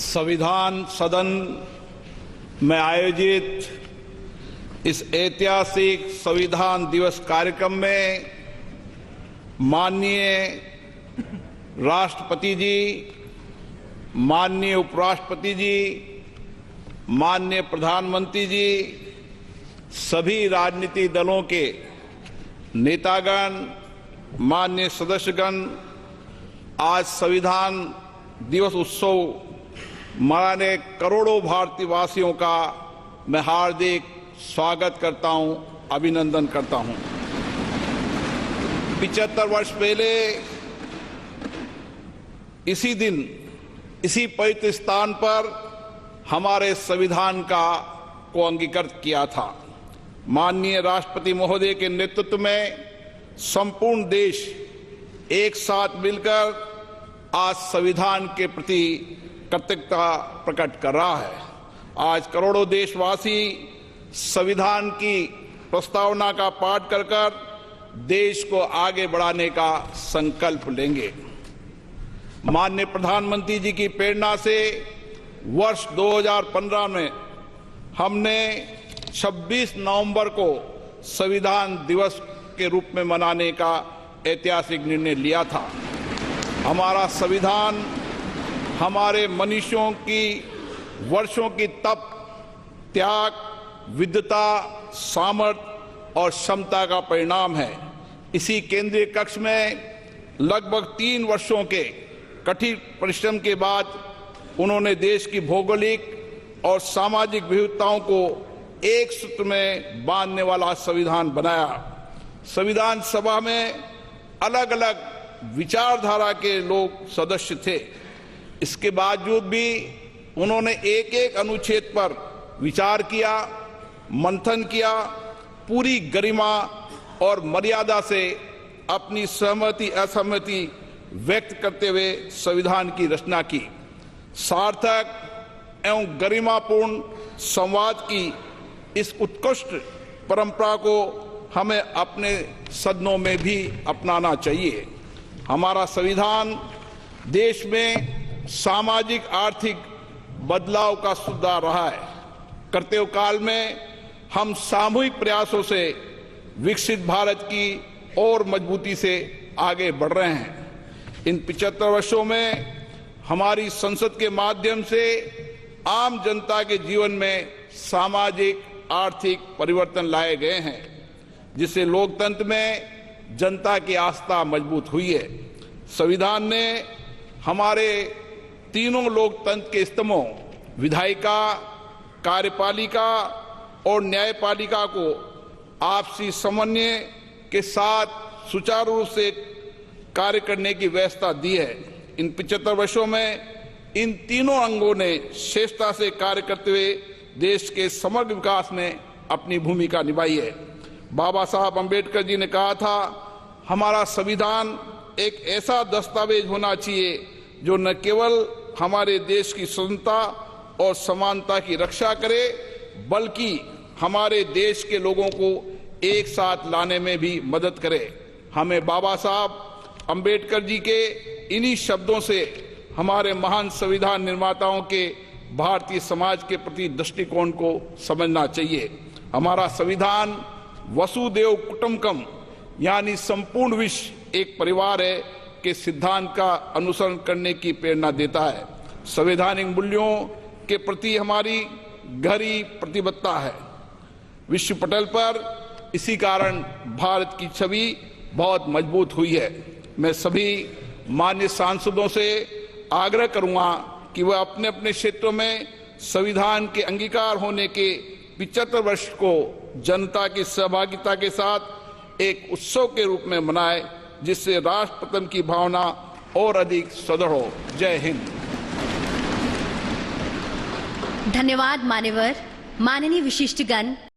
संविधान सदन में आयोजित इस ऐतिहासिक संविधान दिवस कार्यक्रम में माननीय राष्ट्रपति जी, माननीय उपराष्ट्रपति जी, माननीय प्रधानमंत्री जी, सभी राजनीतिक दलों के नेतागण, माननीय सदस्यगण आज संविधान दिवस उत्सव मनाने करोड़ों भारतीय वासियों का मैं हार्दिक स्वागत करता हूं, अभिनंदन करता हूं। 75 वर्ष पहले इसी दिन, इसी पवित्र स्थान पर हमारे संविधान को अंगीकृत किया था। माननीय राष्ट्रपति महोदय के नेतृत्व में संपूर्ण देश एक साथ मिलकर आज संविधान के प्रति कृतज्ञता प्रकट कर रहा है। आज करोड़ों देशवासी संविधान की प्रस्तावना का पाठ कर देश को आगे बढ़ाने का संकल्प लेंगे। माननीय प्रधानमंत्री जी की प्रेरणा से वर्ष 2015 में हमने 26 नवंबर को संविधान दिवस के रूप में मनाने का ऐतिहासिक निर्णय लिया था। हमारा संविधान हमारे मनुष्यों की वर्षों की तप, त्याग, विद्वता, सामर्थ्य और क्षमता का परिणाम है। इसी केंद्रीय कक्ष में लगभग 3 वर्षों के कठिन परिश्रम के बाद उन्होंने देश की भौगोलिक और सामाजिक विविधताओं को एक सूत्र में बांधने वाला संविधान बनाया। संविधान सभा में अलग अलग विचारधारा के लोग सदस्य थे। इसके बावजूद भी उन्होंने एक एक अनुच्छेद पर विचार किया, मंथन किया, पूरी गरिमा और मर्यादा से अपनी सहमति असहमति व्यक्त करते हुए संविधान की रचना की। सार्थक एवं गरिमापूर्ण संवाद की इस उत्कृष्ट परंपरा को हमें अपने सदनों में भी अपनाना चाहिए। हमारा संविधान देश में सामाजिक आर्थिक बदलाव का सुधार रहा है। कर्तव्य काल में हम सामूहिक प्रयासों से विकसित भारत की और मजबूती से आगे बढ़ रहे हैं। इन 75 वर्षों में हमारी संसद के माध्यम से आम जनता के जीवन में सामाजिक आर्थिक परिवर्तन लाए गए हैं, जिससे लोकतंत्र में जनता की आस्था मजबूत हुई है। संविधान ने हमारे तीनों लोकतंत्र के स्तंभों विधायिका, कार्यपालिका और न्यायपालिका को आपसी समन्वय के साथ सुचारू रूप से कार्य करने की व्यवस्था दी है। इन 75 वर्षों में इन तीनों अंगों ने श्रेष्ठता से कार्य करते हुए देश के समग्र विकास में अपनी भूमिका निभाई है। बाबा साहब अम्बेडकर जी ने कहा था, हमारा संविधान एक ऐसा दस्तावेज होना चाहिए जो न केवल हमारे देश की स्वतंत्रता और समानता की रक्षा करे, बल्कि हमारे देश के लोगों को एक साथ लाने में भी मदद करे। हमें बाबा साहब अम्बेडकर जी के इन्हीं शब्दों से हमारे महान संविधान निर्माताओं के भारतीय समाज के प्रति दृष्टिकोण को समझना चाहिए। हमारा संविधान वसुदेव कुटुंबकम यानी संपूर्ण विश्व एक परिवार है के सिद्धांत का अनुसरण करने की प्रेरणा देता है। संवैधानिक मूल्यों के प्रति हमारी गहरी प्रतिबद्धता है विश्व पटल पर। इसी कारण भारत की छवि बहुत मजबूत हुई है। मैं सभी मान्य सांसदों से आग्रह करूंगा कि वह अपने अपने क्षेत्रों में संविधान के अंगीकार होने के 75 वर्ष को जनता की सहभागिता के साथ एक उत्सव के रूप में मनाए, जिससे राष्ट्र प्रेम की भावना और अधिक सुदृढ़ हो। जय हिंद। धन्यवाद मान्यवर। माननीय विशिष्टगण।